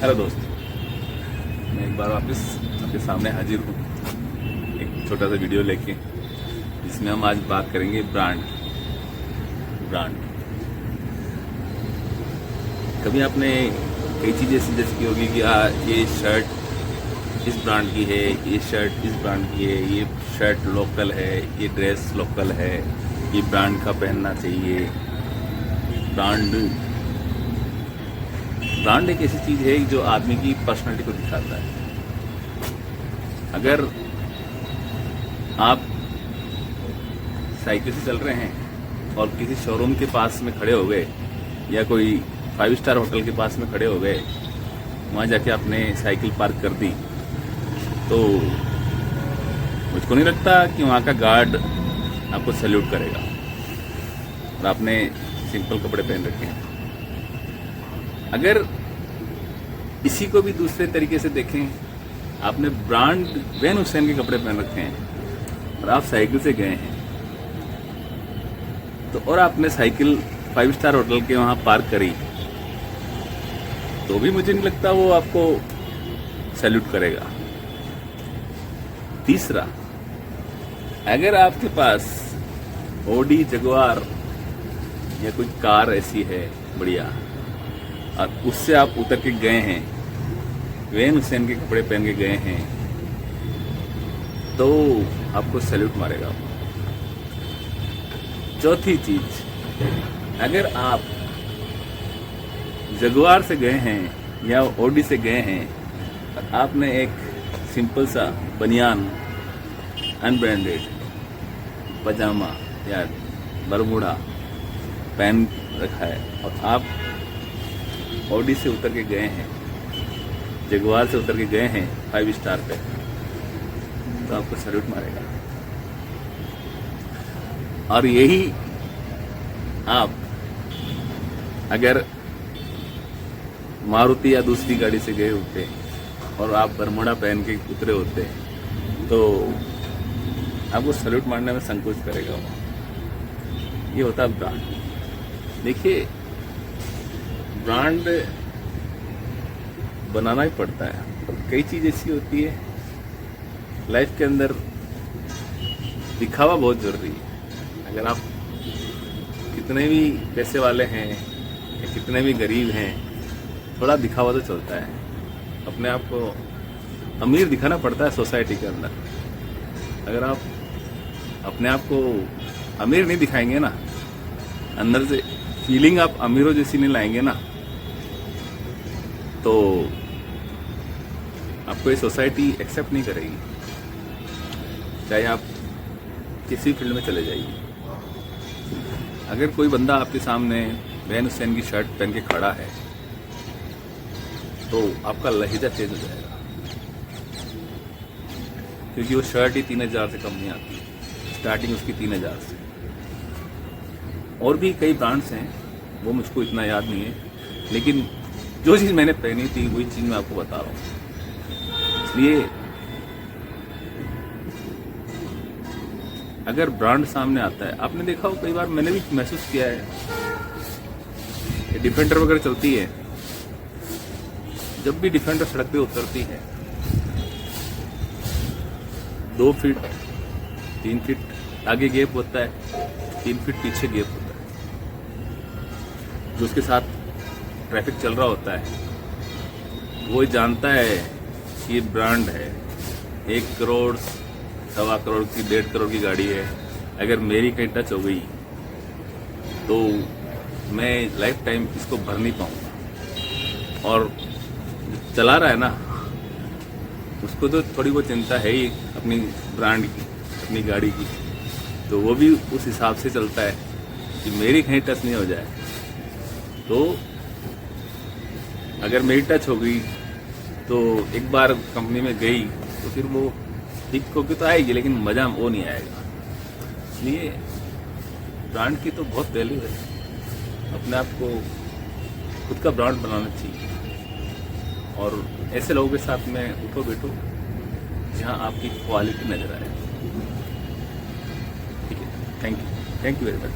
Hello दोस्त, मैं एक बार वापस आपके सामने हाजिर हूँ एक छोटा सा वीडियो लेके, जिसमें हम आज बात करेंगे ब्रांड। कभी आपने कई चीज़ें सजेस्ट की होगी कि ये शर्ट इस ब्रांड की है, ये शर्ट इस ब्रांड की है, ये शर्ट लोकल है, ये ड्रेस लोकल है, ये ब्रांड का पहनना चाहिए। ब्रांड एक ऐसी चीज़ है जो आदमी की पर्सनालिटी को दिखाता है। अगर आप साइकिल से चल रहे हैं और किसी शोरूम के पास में खड़े हो गए या कोई 5 स्टार होटल के पास में खड़े हो गए, वहाँ जाके आपने साइकिल पार्क कर दी, तो मुझको नहीं लगता कि वहाँ का गार्ड आपको सैल्यूट करेगा। और आपने सिंपल कपड़े पहन रखे हैं। अगर इसी को भी दूसरे तरीके से देखें, आपने ब्रांड वैन हुसैन के कपड़े पहन रखे हैं और आप साइकिल से गए हैं, तो और आपने साइकिल 5 स्टार होटल के वहां पार्क करी, तो भी मुझे नहीं लगता वो आपको सैल्यूट करेगा। तीसरा, अगर आपके पास ऑडी जगुआर या कोई कार ऐसी है बढ़िया और उससे आप उतर के गए हैं, वैन हुसैन के कपड़े पहन के गए हैं, तो आपको सैल्यूट मारेगा। चौथी चीज, अगर आप जगुआर से गए हैं या ऑडी से गए हैं और आपने एक सिंपल सा बनियान, अनब्रांडेड पजामा या बरमूडा पहन रखा है और आप ऑडी से उतर के गए हैं, जगुआर से उतर के गए हैं 5 स्टार पे, तो आपको सैल्यूट मारेगा। और यही आप अगर मारुति या दूसरी गाड़ी से गए होते और आप बरमूडा पहन के उतरे होते, तो आपको सैल्यूट मारने में संकोच करेगा वो। ये होता है ब्रांड। देखिए, ब्रांड बनाना ही पड़ता है। कई चीज़ ऐसी होती है लाइफ के अंदर, दिखावा बहुत जरूरी है। अगर आप कितने भी पैसे वाले हैं या कितने भी गरीब हैं, थोड़ा दिखावा तो चलता है। अपने आप को अमीर दिखाना पड़ता है सोसाइटी के अंदर। अगर आप अपने आप को अमीर नहीं दिखाएंगे ना, अंदर से फीलिंग आप अमीरों जैसी नहीं लाएंगे ना, तो आपको ये सोसाइटी एक्सेप्ट नहीं करेगी, चाहे आप किसी फील्ड में चले जाइए। अगर कोई बंदा आपके सामने वैन हुसैन की शर्ट पहन के खड़ा है, तो आपका लहजा चेंज हो जाएगा, क्योंकि वो शर्ट ही 3000 से कम नहीं आती, स्टार्टिंग उसकी 3000 से। और भी कई ब्रांड्स हैं, वो मुझको इतना याद नहीं है, लेकिन जो चीज़ मैंने पहनी थी वही चीज़ मैं आपको बता रहा हूँ। इसलिए अगर ब्रांड सामने आता है, आपने देखा हो कई बार, मैंने भी महसूस किया है, डिफेंडर वगैरह चलती है, जब भी डिफेंडर सड़क पे उतरती है, 2 फीट 3 फीट आगे गैप होता है, 3 फीट पीछे गैप होता है। जो उसके साथ ट्रैफिक चल रहा होता है, वो जानता है कि ये ब्रांड है, 1 करोड़ 1.25 करोड़ की 1.5 करोड़ की गाड़ी है, अगर मेरी कहीं टच हो गई तो मैं लाइफ टाइम इसको भर नहीं पाऊंगा। और चला रहा है ना, उसको तो थोड़ी बहुत चिंता है ही अपनी ब्रांड की, अपनी गाड़ी की, तो वो भी उस हिसाब से चलता है कि मेरी कहीं टच नहीं हो जाए। तो अगर मेरी टच हो गई तो एक बार कंपनी में गई तो फिर वो ठीक होके तो आएगी, लेकिन मज़ा वो नहीं आएगा। इसलिए ब्रांड की तो बहुत वैल्यू है। अपने आप को खुद का ब्रांड बनाना चाहिए और ऐसे लोगों के साथ में उठो बैठो जहां आपकी क्वालिटी नजर आए। ठीक है, थैंक यू वेरी मच।